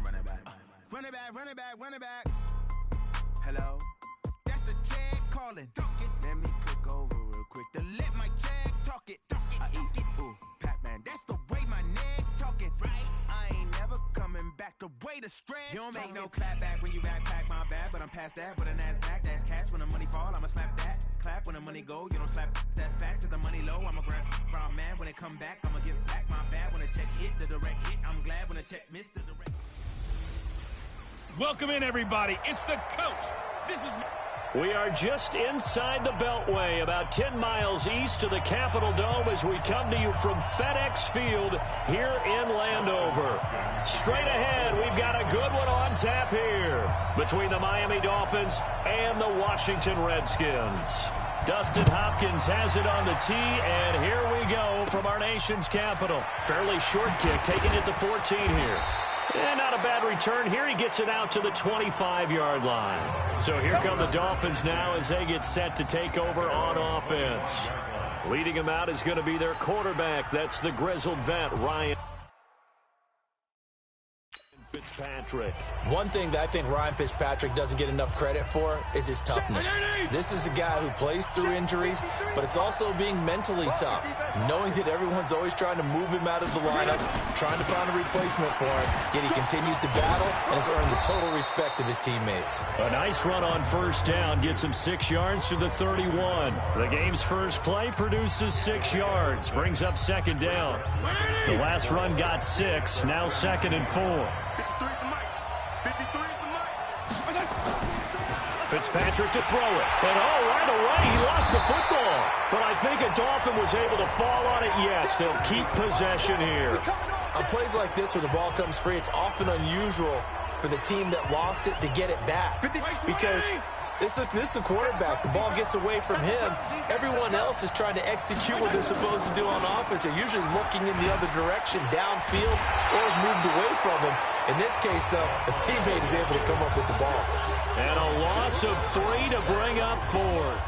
Running back. Hello, that's the Jag calling. Let me click over real quick to let my Jag talk it. I eat, ooh, Pac-Man, that's the way my neck talking. Right, I ain't never coming back the way the stress. You don't make no clap back when you backpack my bad, but I'm past that with a NASDAQ. That's cash when the money fall, I'ma slap that. Clap when the money go, you don't slap. That's facts. If the money low, I'ma grab brown man. When it come back, I'ma give back my bad. When the check hit, the direct hit. I'm glad when the check missed the direct. Welcome in, everybody. It's the coach. This is... We are just inside the Beltway, about 10 miles east of the Capitol Dome as we come to you from FedEx Field here in Landover. Straight ahead, we've got a good one on tap here between the Miami Dolphins and the Washington Redskins. Dustin Hopkins has it on the tee, and here we go from our nation's capital. Fairly short kick, taking it to 14 here. And not a bad return here. He gets it out to the 25-yard line. So here come the Dolphins now as they get set to take over on offense. Leading them out is going to be their quarterback. That's the grizzled vet, Ryan Fitzpatrick. One thing that I think Ryan Fitzpatrick doesn't get enough credit for is his toughness. This is a guy who plays through injuries, but it's also being mentally tough, knowing that everyone's always trying to move him out of the lineup, trying to find a replacement for him, yet he continues to battle and has earned the total respect of his teammates. A nice run on first down gets him 6 yards to the 31. The game's first play produces 6 yards, brings up second down. The last run got 6, now 2nd and 4. Fitzpatrick to throw it. And right away, he lost the football. But I think a Dolphin was able to fall on it. Yes, they'll keep possession here. On plays like this where the ball comes free, it's often unusual for the team that lost it to get it back. Because this is the quarterback. The ball gets away from him. Everyone else is trying to execute what they're supposed to do on offense. They're usually looking in the other direction, downfield, or have moved away from him. In this case, though, a teammate is able to come up with the ball. And a loss of 3 to bring up 4th.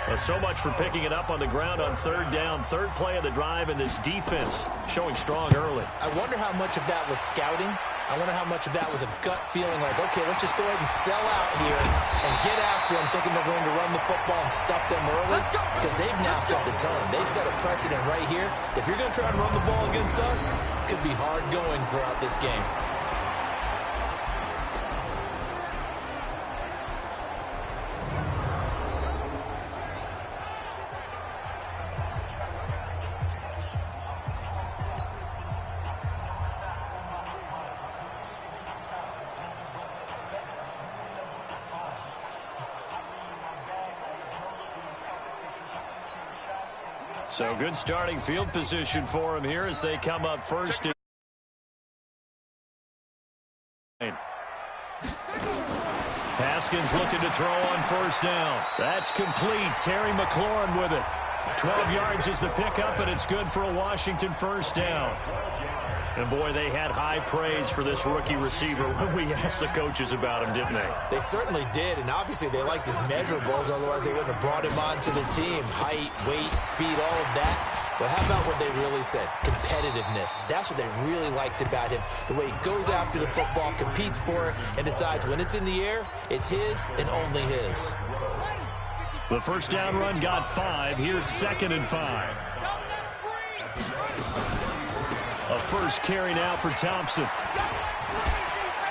Well, so much for picking it up on the ground on third down. Third play of the drive, and this defense showing strong early. I wonder how much of that was scouting. I wonder how much of that was a gut feeling like, okay, let's just go ahead and sell out here and get after them, thinking they're going to run the football and stuff them early, because they've now set the tone. They've set a precedent right here. If you're going to try and run the ball against us, it could be hard going throughout this game. So good starting field position for him here as they come up first. Haskins looking to throw on first down. That's complete. Terry McLaurin with it. 12 yards is the pickup, and it's good for a Washington first down. And, boy, they had high praise for this rookie receiver when we asked the coaches about him, didn't they? They certainly did, and obviously they liked his measurables. Otherwise, they wouldn't have brought him onto the team. Height, weight, speed, all of that. But how about what they really said? Competitiveness. That's what they really liked about him. The way he goes after the football, competes for it, and decides when it's in the air, it's his and only his. The first down run got 5. Here's 2nd and 5. A first carry now for Thompson.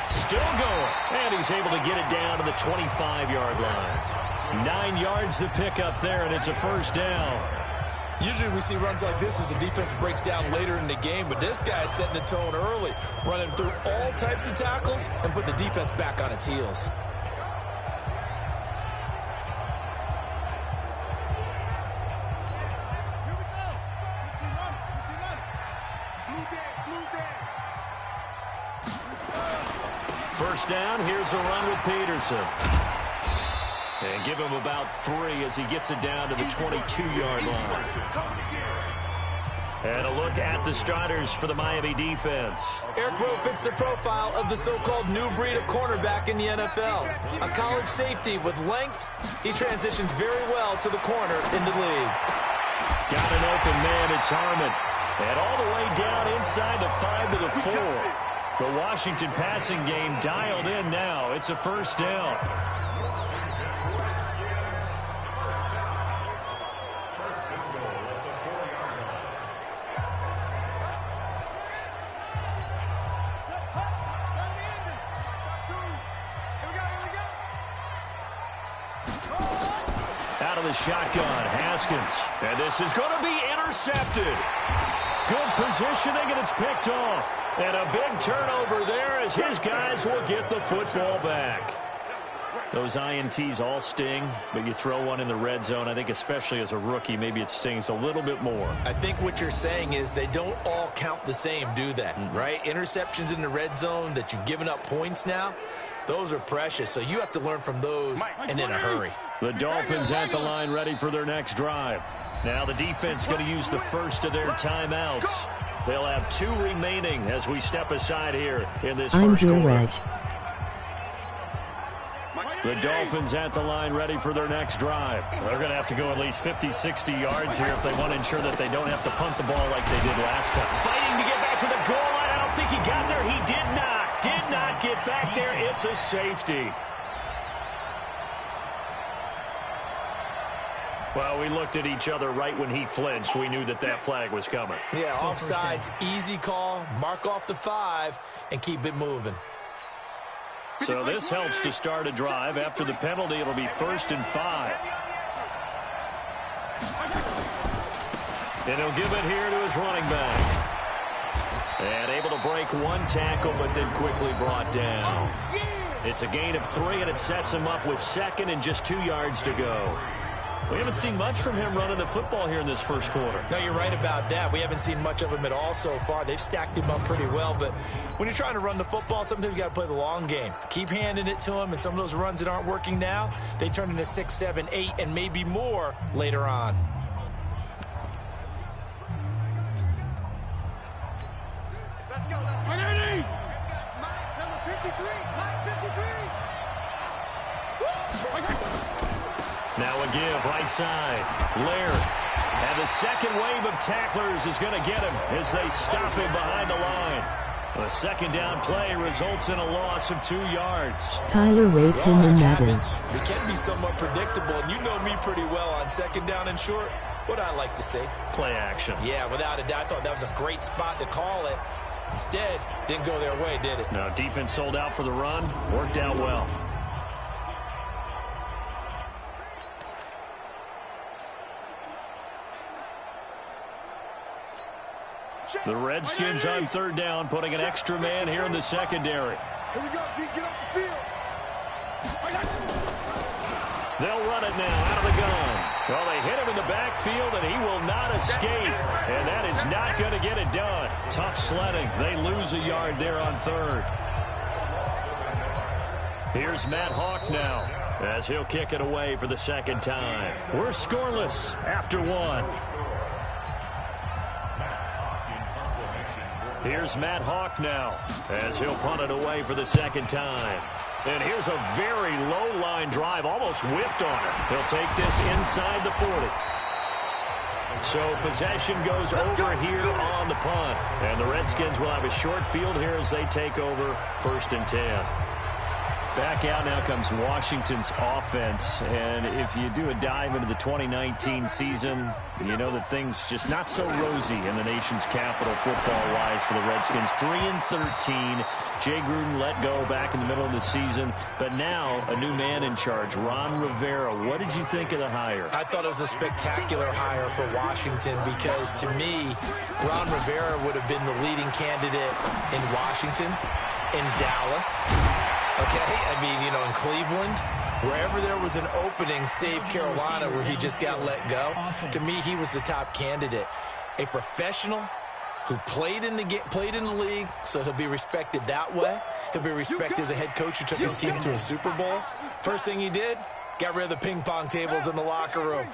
Still going. And he's able to get it down to the 25-yard line. 9 yards to pick up there, and it's a first down. Usually we see runs like this as the defense breaks down later in the game, but this guy is setting the tone early, running through all types of tackles and putting the defense back on its heels. First down, here's a run with Peterson. And give him about 3 as he gets it down to the 22-yard line. And a look at the starters for the Miami defense. Eric Rowe fits the profile of the so-called new breed of cornerback in the NFL. A college safety with length, he transitions very well to the corner in the league. Got an open man, it's Harmon. And all the way down inside the 5 to the 4. The Washington passing game dialed in now. It's a first down. Out of the shotgun, Haskins. And this is going to be intercepted. Good positioning, and it's picked off. And a big turnover there as his guys will get the football back. Those INTs all sting, but you throw one in the red zone, I think especially as a rookie, maybe it stings a little bit more. I think what you're saying is they don't all count the same, do they? Right? Interceptions in the red zone that you've given up points now, those are precious. So you have to learn from those and in a hurry. The Dolphins at the line ready for their next drive. Now the defense going to use the first of their timeouts. They'll have 2 remaining as we step aside here in this first quarter. The Dolphins at the line ready for their next drive. They're going to have to go at least 50, 60 yards here if they want to ensure that they don't have to punt the ball like they did last time. Fighting to get back to the goal line. I don't think he got there. He did not. Did not get back there. It's a safety. Well, we looked at each other right when he flinched. We knew that that flag was coming. Yeah, offsides, easy call, mark off the 5, and keep it moving. So this helps to start a drive. After the penalty, it'll be 1st and 5. And he'll give it here to his running back. And able to break 1 tackle, but then quickly brought down. It's a gain of 3, and it sets him up with 2nd and just 2 yards to go. We haven't seen much from him running the football here in this first quarter. No, you're right about that. We haven't seen much of him at all so far. They've stacked him up pretty well, but when you're trying to run the football, sometimes you got to play the long game. Keep handing it to him, and some of those runs that aren't working now, they turn into 6, 7, 8, and maybe more later on. Let's go, let's go. Mike, number 53, Mike 53. Now a give, right side. Laird. And the second wave of tacklers is going to get him as they stop him behind the line. A second down play results in a loss of 2 yards. Tyler Rate him in Madden. We can be somewhat predictable, and you know me pretty well on second down and short. What I like to say? Play action. Yeah, without a doubt. I thought that was a great spot to call it. Instead, didn't go their way, did it? No, defense sold out for the run. Worked out well. The Redskins on 3rd down, putting an extra man here in the secondary. Here we go, D, get off the field. They'll run it now out of the gun. Well, they hit him in the backfield, and he will not escape. And that is not going to get it done. Tough sledding. They lose a yard there on 3rd. Here's Matt Hawk now as he'll kick it away for the 2nd time. We're scoreless after 1. Here's Matt Hawk now as he'll punt it away for the 2nd time. And here's a very low line drive, almost whiffed on it. He'll take this inside the 40. So possession goes over here on the punt. And the Redskins will have a short field here as they take over 1st and 10. Back out now comes Washington's offense, and if you do a dive into the 2019 season, you know that things just not so rosy in the nation's capital football-wise for the Redskins. 3-13. Jay Gruden let go back in the middle of the season, but now a new man in charge, Ron Rivera. What did you think of the hire? I thought it was a spectacular hire for Washington because, to me, Ron Rivera would have been the leading candidate in Washington, in Dallas. Okay, I mean, you know, in Cleveland, wherever there was an opening, save Carolina, where he just got let go, to me, he was the top candidate. A professional who played in the league, so he'll be respected that way. He'll be respected as a head coach who took his team to a Super Bowl. First thing he did, got rid of the ping pong tables in the locker room.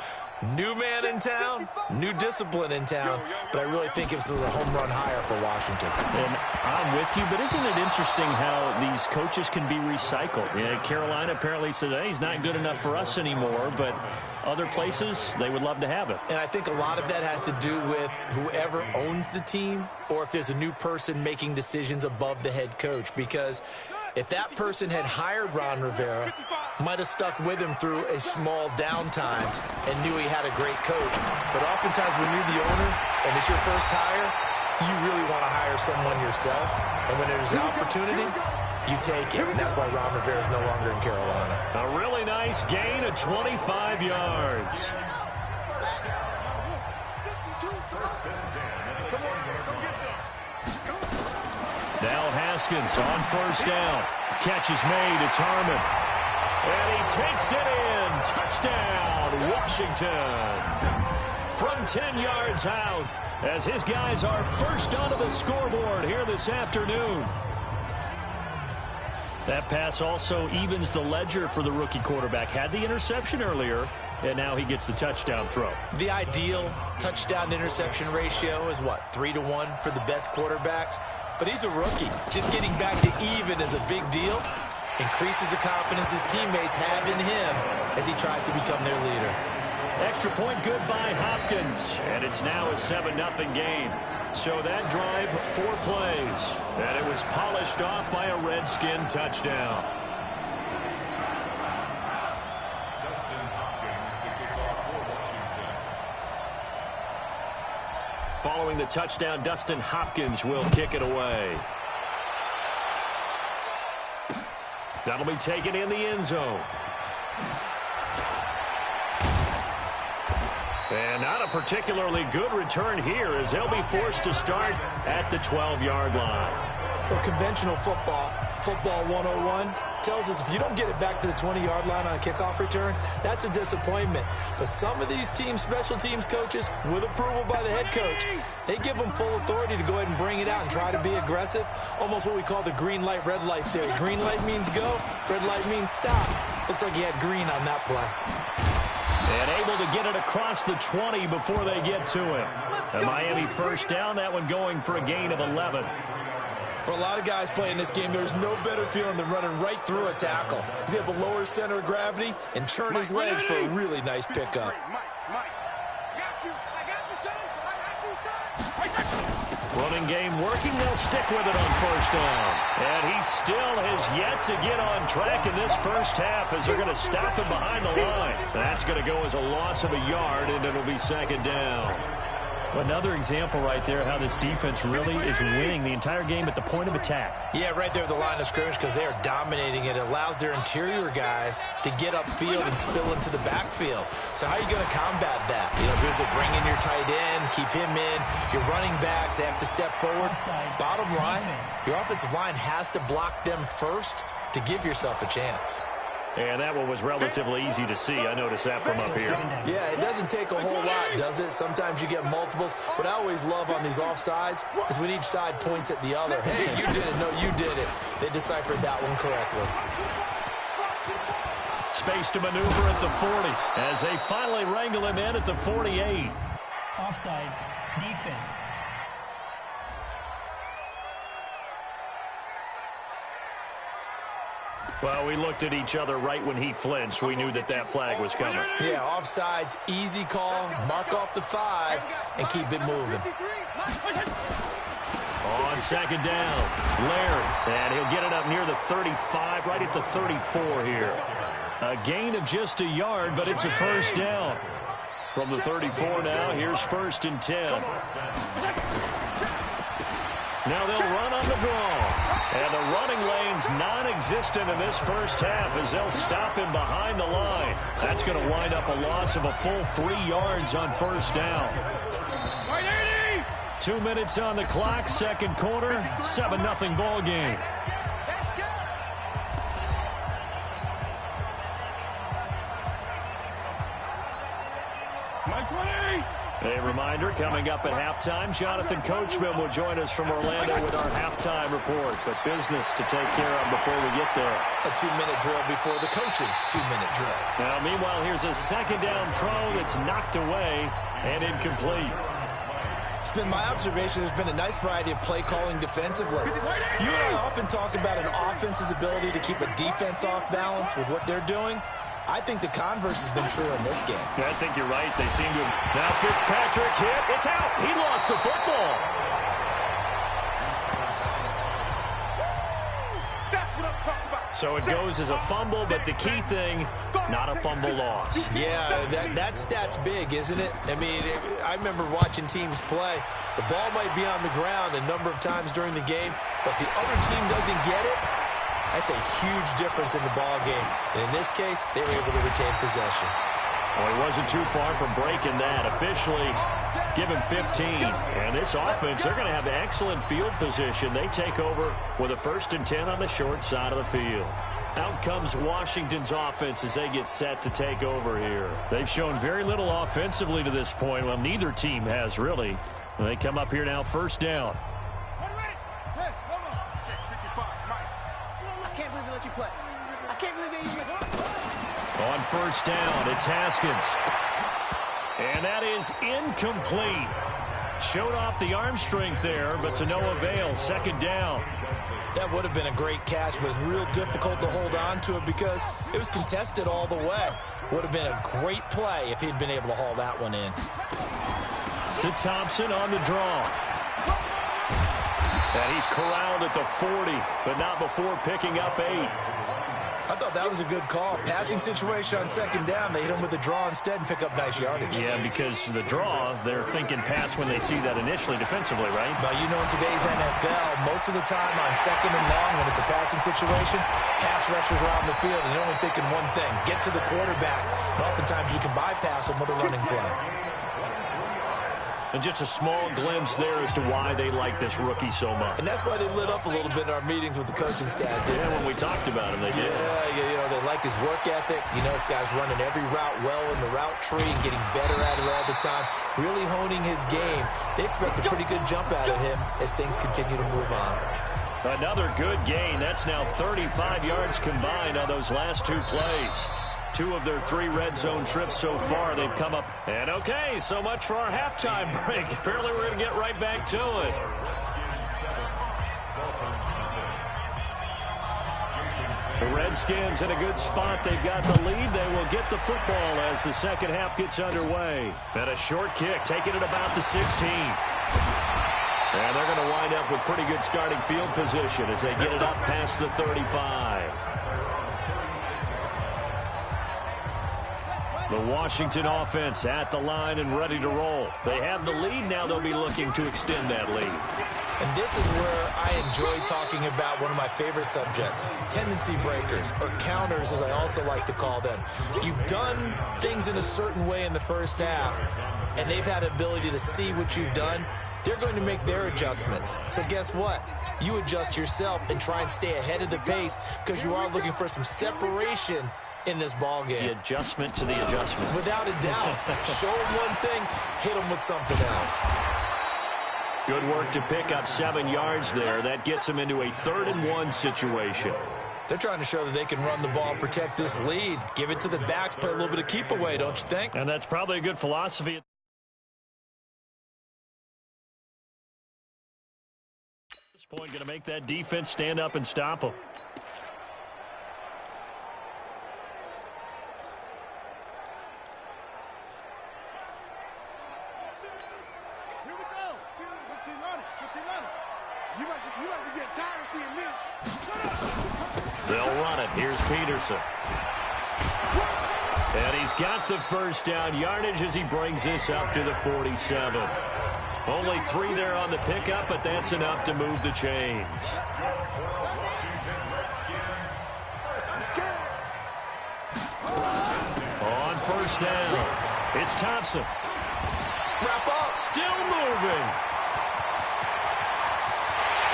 New man in town, new discipline in town, but I really think it was a home run hire for Washington. And I'm with you, but isn't it interesting how these coaches can be recycled? Yeah, Carolina apparently says, hey, he's not good enough for us anymore, but other places, they would love to have it. And I think a lot of that has to do with whoever owns the team or if there's a new person making decisions above the head coach, because if that person had hired Ron Rivera, might have stuck with him through a small downtime and knew he had a great coach. But oftentimes when you're the owner and it's your first hire, you really want to hire someone yourself. And when there's an opportunity, you take it. And that's why Ron Rivera is no longer in Carolina. A really nice gain of 25 yards. Now Haskins on first down. Catch is made. It's Harmon. And he takes it in. Touchdown, Washington. From 10 yards out, as his guys are first onto the scoreboard here this afternoon. That pass also evens the ledger for the rookie quarterback. Had the interception earlier, and now he gets the touchdown throw. The ideal touchdown-interception ratio is, what, 3-to-1 for the best quarterbacks? But he's a rookie. Just getting back to even is a big deal. Increases the confidence his teammates have in him as he tries to become their leader. Extra point good by Hopkins. And it's now a 7-0 game. So that drive, 4 plays. And it was polished off by a Redskin touchdown. Following the touchdown, Dustin Hopkins will kick it away. That'll be taken in the end zone. And not a particularly good return here as they'll be forced to start at the 12-yard line. Well, conventional football 101, tells us if you don't get it back to the 20-yard line on a kickoff return, that's a disappointment. But some of these special teams coaches, with approval by the head coach, they give them full authority to go ahead and bring it out and try to be aggressive. Almost what we call the green light, red light theory. Green light means go, red light means stop. Looks like he had green on that play. And able to get it across the 20 before they get to him. A Miami first down, that one going for a gain of 11. For a lot of guys playing this game, there's no better feeling than running right through a tackle. He's able to lower his center of gravity and turn his legs for a really nice pickup. Running game working. They'll stick with it on first down. And he still has yet to get on track in this first half as they're going to stop him behind the line. That's going to go as a loss of a yard, and it'll be second down. Another example right there how this defense really is winning the entire game at the point of attack. Yeah, right there at the line of scrimmage because they are dominating it. It allows their interior guys to get upfield and spill into the backfield. So how are you going to combat that? You know, here's bring in your tight end, keep him in. Your running backs, they have to step forward. Bottom line, your offensive line has to block them first to give yourself a chance. And that one was relatively easy to see. I noticed that from up here. Yeah, it doesn't take a whole lot, does it? Sometimes you get multiples. What I always love on these offsides is when each side points at the other. Hey, you did it. No, you did it. They deciphered that one correctly. Space to maneuver at the 40 as they finally wrangle him in at the 48. Offside defense. Well, we looked at each other right when he flinched. We knew that that flag was coming. Yeah, offsides, easy call, mark off the 5, and keep it moving. On second down, Laird, and he'll get it up near the 35, right at the 34 here. A gain of just a yard, but it's a first down. From the 34 now, here's 1st and 10. Now they'll run on the draw. And the running lane's non-existent in this first half as they'll stop him behind the line. That's going to wind up a loss of a full 3 yards on first down. 2 minutes on the clock, second quarter, 7-0 ball game. A reminder, coming up at halftime, Jonathan Coachman will join us from Orlando with our halftime report. But business to take care of before we get there. A 2-minute drill before the coach's 2-minute drill. Now, meanwhile, here's a second down throw that's knocked away and incomplete. It's been my observation there's been a nice variety of play calling defensively. You and I often talk about an offense's ability to keep a defense off balance with what they're doing. I think the converse has been true in this game. Yeah, I think you're right. They seem to have... Now Fitzpatrick hit. It's out. He lost the football. That's what I'm talking about. So it goes as a fumble, but the key thing, not a fumble loss. Yeah, that stat's big, isn't it? I mean, I remember watching teams play. The ball might be on the ground a number of times during the game, but the other team doesn't get it. That's a huge difference in the ball game. And in this case, they were able to retain possession. Well, he wasn't too far from breaking that. Officially, give him 15. And this offense, they're going to have excellent field position. They take over with a 1st and 10 on the short side of the field. Out comes Washington's offense as they get set to take over here. They've shown very little offensively to this point. Well, neither team has really. They come up here now, 1st down. On 1st down, it's Haskins. And that is incomplete. Showed off the arm strength there, but to no avail. 2nd down. That would have been a great catch, but it was real difficult to hold on to it because it was contested all the way. Would have been a great play if he'd been able to haul that one in. To Thompson on the draw. And he's corralled at the 40, but not before picking up 8. I thought that was a good call. Passing situation on 2nd down. They hit him with the draw instead and pick up nice yardage. Yeah, because the draw, they're thinking pass when they see that initially defensively, right? But you know, in today's NFL, most of the time on 2nd and long, when it's a passing situation, pass rushers are out in the field, and they're only thinking one thing, get to the quarterback. And oftentimes you can bypass them with a running play. And just a small glimpse there as to why they like this rookie so much. And that's why they lit up a little bit in our meetings with the coaching staff. Yeah, when we talked about him, they did. Yeah, you know, they like his work ethic. You know, this guy's running every route well in the route tree and getting better at it all the time, really honing his game. They expect a pretty good jump out of him as things continue to move on. Another good gain. That's now 35 yards combined on those last 2 plays. 2 of their 3 red zone trips so far, they've come up. And okay, so much for our halftime break. Apparently we're going to get right back to it. The Redskins in a good spot. They've got the lead. They will get the football as the second half gets underway. And a short kick, taking it about the 16. And they're going to wind up with pretty good starting field position as they get it up past the 35. The Washington offense at the line and ready to roll. They have the lead. Now they'll be looking to extend that lead. And this is where I enjoy talking about one of my favorite subjects, tendency breakers, or counters as I also like to call them. You've done things in a certain way in the first half, and they've had the ability to see what you've done. They're going to make their adjustments. So guess what? You adjust yourself and try and stay ahead of the pace because you are looking for some separation in this ball game. The adjustment to the adjustment. Without a doubt. Show them one thing, hit them with something else. Good work to pick up 7 yards there. That gets them into a 3rd and 1 situation. They're trying to show that they can run the ball and protect this lead. Give it to the backs, play a little bit of keep away, don't you think? And that's probably a good philosophy. At this point, going to make that defense stand up and stop them. They'll run it. Here's Peterson. And he's got the 1st down yardage as he brings this up to the 47. Only 3 there on the pickup, but that's enough to move the chains. On 1st down, it's Thompson. Wrap up. Still moving.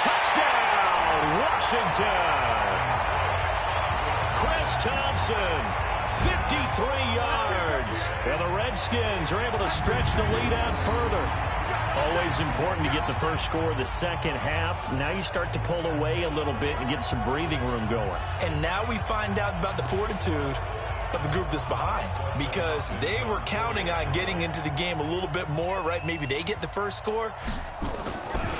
Touchdown, Washington. Chris Thompson, 53 yards. And the Redskins are able to stretch the lead out further. Always important to get the first score of the second half. Now you start to pull away a little bit and get some breathing room going. And now we find out about the fortitude of the group that's behind, because they were counting on getting into the game a little bit more, right? Maybe they get the first score.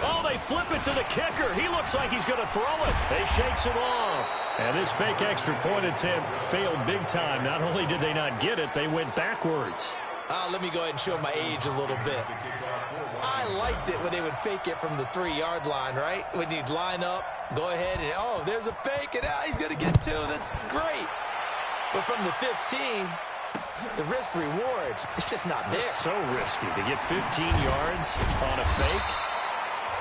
Oh, they flip it to the kicker. He looks like he's going to throw it. They shakes him off. And this fake extra point attempt failed big time. Not only did they not get it, they went backwards. Let me go ahead and show my age a little bit. I liked it when they would fake it from the 3-yard line, right? When you'd line up, go ahead and, oh, there's a fake, and he's going to get 2. That's great. But from the 15, the risk-reward, it's just not there. It's so risky to get 15 yards on a fake.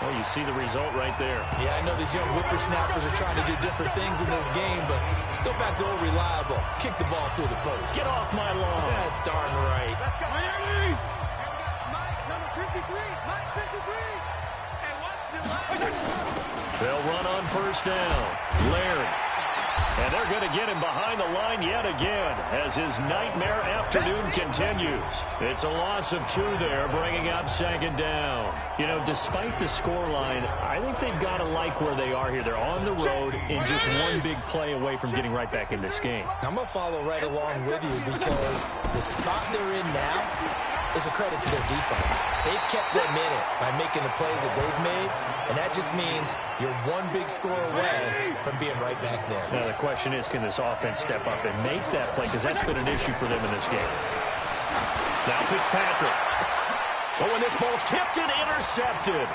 Well, you see the result right there. Yeah, I know these young whippersnappers are trying to do different things in this game, but let's go back to old reliable. Kick the ball through the post. Get off my lawn. That's darn right. Let's go. Miami! Mike, number 53. Mike, 53. And watch the line. They'll run on first down. Laird. And they're going to get him behind the line yet again as his nightmare afternoon continues. It's a loss of 2 there, bringing up second down. You know, despite the scoreline, I think they've got to like where they are here. They're on the road and just one big play away from getting right back in this game. I'm going to follow right along with you, because the spot they're in now is a credit to their defense. They've kept them in it by making the plays that they've made, and that just means you're one big score away from being right back there. Now, the question is, can this offense step up and make that play? Because that's been an issue for them in this game. Now Fitzpatrick. Oh, and this ball's tipped and intercepted.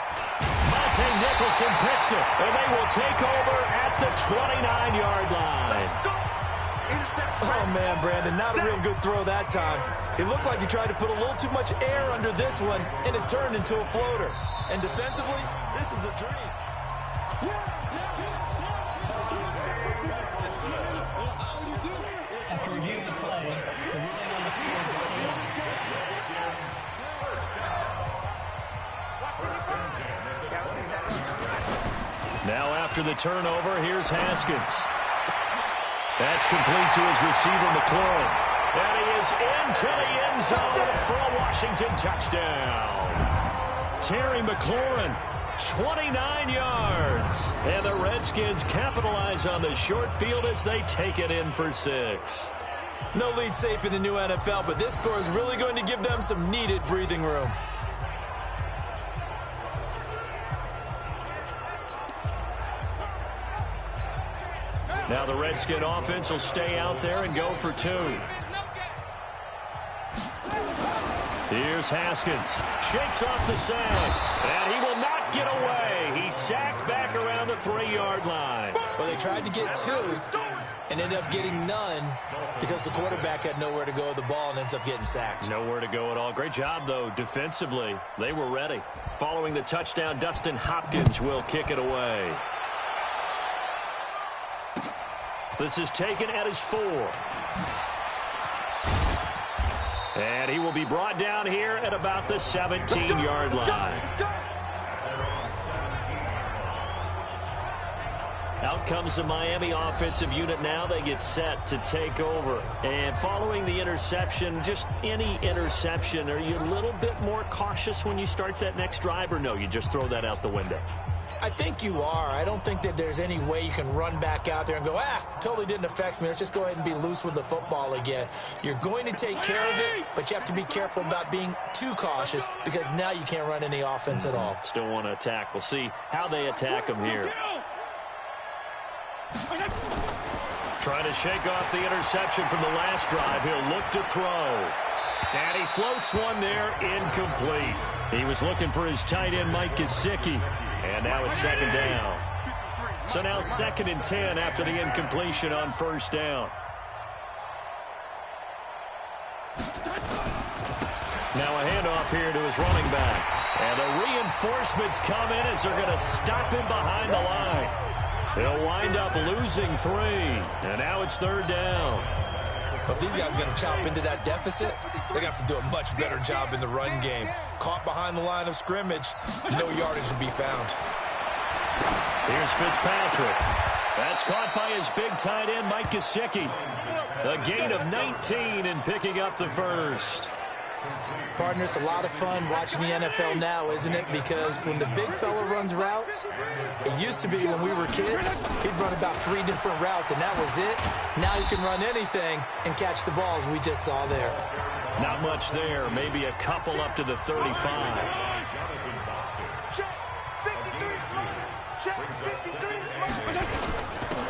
Monte Nicholson picks it, and they will take over at the 29-yard line. Oh, man, Brandon, not a real good throw that time. It looked like he tried to put a little too much air under this one, and it turned into a floater. And defensively, this is a dream. After reviewing the play, the ruling on the field stands. Now after the turnover, here's Haskins. That's complete to his receiver, McLaurin. And he is into the end zone for a Washington touchdown. Terry McLaurin, 29 yards. And the Redskins capitalize on the short field as they take it in for 6. No lead safe in the new NFL, but this score is really going to give them some needed breathing room. Now the Redskin offense will stay out there and go for 2. Here's Haskins. Shakes off the sack. And he will not get away. He's sacked back around the 3-yard line. Well, they tried to get 2 and ended up getting none because the quarterback had nowhere to go with the ball and ends up getting sacked. Nowhere to go at all. Great job, though, defensively. They were ready. Following the touchdown, Dustin Hopkins will kick it away. This is taken at his 4. And he will be brought down here at about the 17-yard line. Out comes the Miami offensive unit now. They get set to take over. And following the interception, just any interception, are you a little bit more cautious when you start that next drive, or no, you just throw that out the window? I think you are. I don't think that there's any way you can run back out there and go, totally didn't affect me. Let's just go ahead and be loose with the football again. You're going to take care of it, but you have to be careful about being too cautious because now you can't run any offense at all. Still want to attack. We'll see how they attack him here. Trying to shake off the interception from the last drive. He'll look to throw. And he floats one there, incomplete. He was looking for his tight end, Mike Gesicki. And now it's second down. So now 2nd and 10 after the incompletion on first down. Now a handoff here to his running back. And the reinforcements come in as they're going to stop him behind the line. They'll wind up losing 3. And now it's 3rd down. But these guys are going to chop into that deficit. They're going to have to do a much better job in the run game. Caught behind the line of scrimmage, no yardage to be found. Here's Fitzpatrick. That's caught by his big tight end, Mike Gesicki. A gain of 19 and picking up the first. Partner, it's a lot of fun watching the NFL now, isn't it? Because when the big fella runs routes, it used to be when we were kids, he'd run about 3 different routes, and that was it. Now you can run anything and catch the balls we just saw there. Not much there. Maybe a couple up to the 35.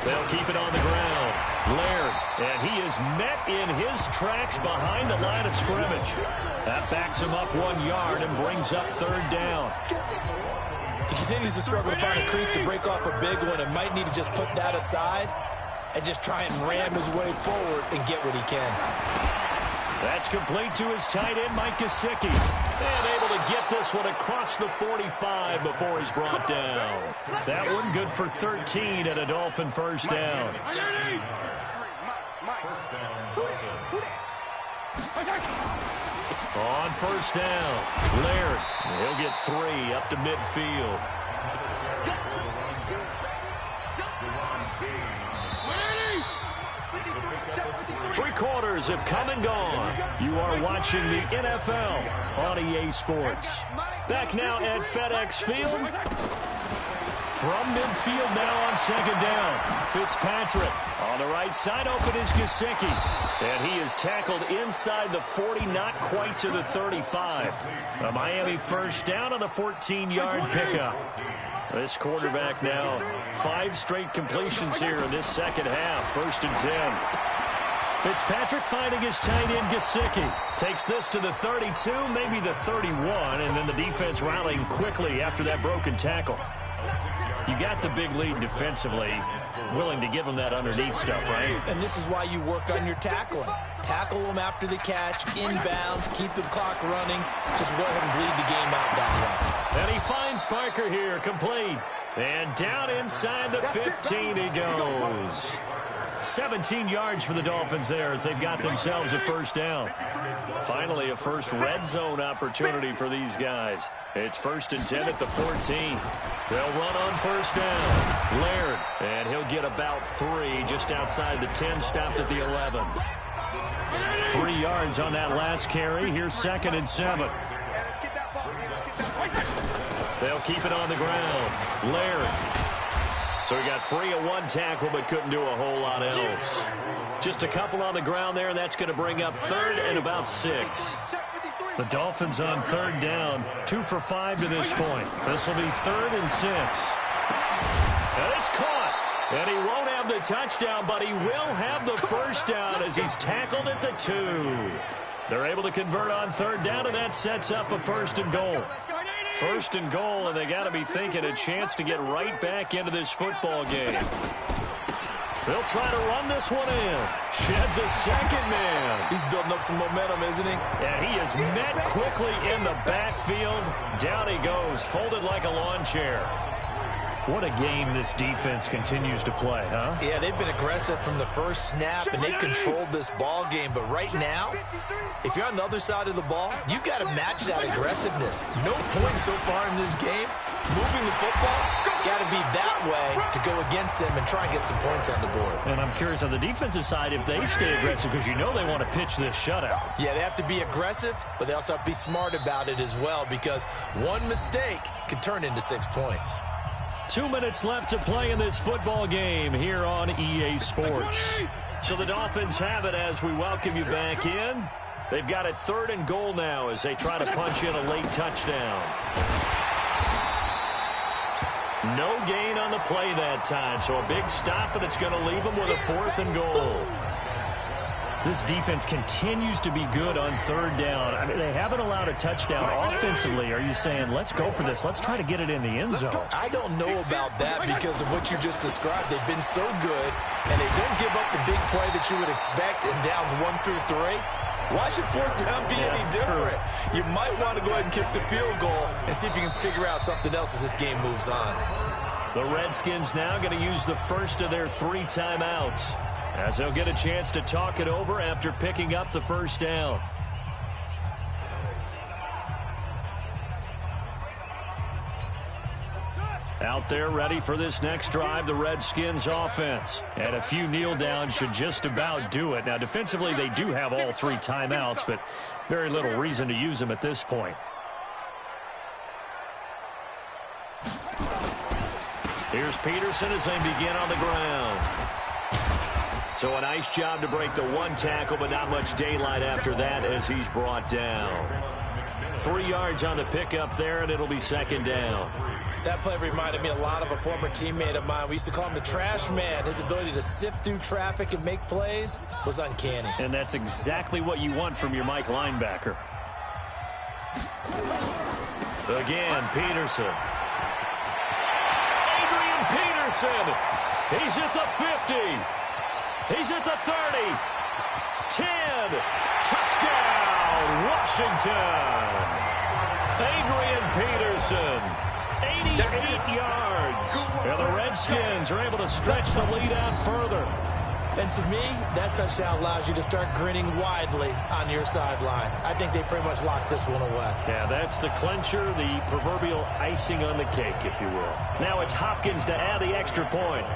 They'll keep it on the ground. Laird, and he is met in his tracks behind the line of scrimmage. That backs him up 1 yard and brings up third down. He continues to struggle to find a crease to break off a big one and might need to just put that aside and just try and ram his way forward and get what he can. That's complete to his tight end, Mike Gesicki. And able to get this one across the 45 before he's brought down. That one good for 13 and a Dolphin first down. On first down, Laird. He'll get 3 up to midfield. Three quarters have come and gone. You are watching the NFL on EA Sports. Back now at FedEx Field. From midfield now on second down. Fitzpatrick on the right side. Open is Gesicki. And he is tackled inside the 40, not quite to the 35. A Miami first down on the 14-yard pickup. This quarterback now 5 straight completions here in this second half. 1st and 10. Fitzpatrick finding his tight end Gesicki. Takes this to the 32, maybe the 31, and then the defense rallying quickly after that broken tackle. You got the big lead defensively, willing to give them that underneath stuff, right? And this is why you work on your tackling. Tackle them after the catch, inbounds, keep the clock running. Just go ahead and bleed the game out that way. And he finds Parker here, complete. And down inside the 15 he goes. 17 yards for the Dolphins there as they've got themselves a first down. Finally, a first red zone opportunity for these guys. It's 1st and 10 at the 14. They'll run on first down. Laird, and he'll get about 3 just outside the 10, stopped at the 11. 3 yards on that last carry. Here's 2nd and 7. They'll keep it on the ground. Laird. So he got free of 1 tackle, but couldn't do a whole lot else. Just a couple on the ground there, and that's going to bring up 3rd and about 6. The Dolphins on 3rd down, 2 for 5 to this point. This will be 3rd and 6. And it's caught. And he won't have the touchdown, but he will have the first down as he's tackled at the 2. They're able to convert on 3rd down, and that sets up a 1st and goal. 1st and goal, and they got to be thinking a chance to get right back into this football game. They'll try to run this one in. Sheds a second man. He's building up some momentum, isn't he? And he is met quickly in the backfield. Down he goes, folded like a lawn chair. What a game this defense continues to play, huh? Yeah, they've been aggressive from the first snap, and they controlled this ball game. But right now, if you're on the other side of the ball, you've got to match that aggressiveness. No points so far in this game. Moving the football, got to be that way to go against them and try and get some points on the board. And I'm curious on the defensive side if they stay aggressive, because you know they want to pitch this shutout. Yeah, they have to be aggressive, but they also have to be smart about it as well, because one mistake can turn into 6 points. 2 minutes left to play in this football game here on EA Sports. So the Dolphins have it as we welcome you back in. They've got it 3rd and goal now as they try to punch in a late touchdown. No gain on the play that time, so a big stop, and it's going to leave them with a 4th and goal. This defense continues to be good on 3rd down. I mean, they haven't allowed a touchdown offensively. Are you saying, let's go for this, let's try to get it in the end zone? I don't know about that because of what you just described. They've been so good, and they don't give up the big play that you would expect in downs 1 through 3. Why should 4th down be any different? You might want to go ahead and kick the field goal and see if you can figure out something else as this game moves on. The Redskins now going to use the first of their 3 timeouts, as they'll get a chance to talk it over after picking up the first down. Out there ready for this next drive, the Redskins offense. And a few kneel downs should just about do it. Now, defensively, they do have all 3 timeouts, but very little reason to use them at this point. Here's Peterson as they begin on the ground. So a nice job to break the 1 tackle, but not much daylight after that as he's brought down. 3 yards on the pickup there, and it'll be 2nd down. That play reminded me a lot of a former teammate of mine. We used to call him the trash man. His ability to sift through traffic and make plays was uncanny. And that's exactly what you want from your Mike linebacker. Again, Peterson. Adrian Peterson. He's at the 50. He's at the 30. 10. Touchdown, Washington. Adrian Peterson. 88 yards. And the Redskins are able to stretch the lead out further. And to me, that touchdown allows you to start grinning widely on your sideline. I think they pretty much locked this one away. Yeah, that's the clincher, the proverbial icing on the cake, if you will. Now it's Hopkins to add the extra point.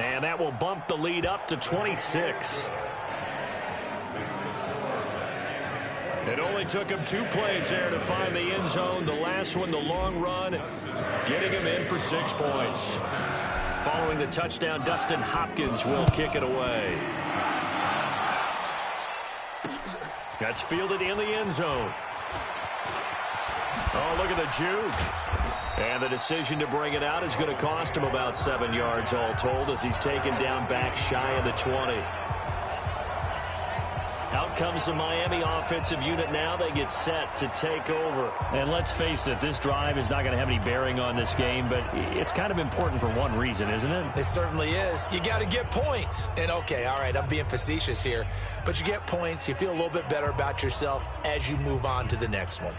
And that will bump the lead up to 26. It only took him 2 plays there to find the end zone. The last one, the long run, getting him in for 6 points. Following the touchdown, Dustin Hopkins will kick it away. That's fielded in the end zone. Oh, look at the juke. And the decision to bring it out is going to cost him about 7 yards all told as he's taken down back shy of the 20. Out comes the Miami offensive unit now. They get set to take over. And let's face it, this drive is not going to have any bearing on this game, but it's kind of important for one reason, isn't it? It certainly is. You got to get points. And, okay, all right, I'm being facetious here, but you get points. You feel a little bit better about yourself as you move on to the next one.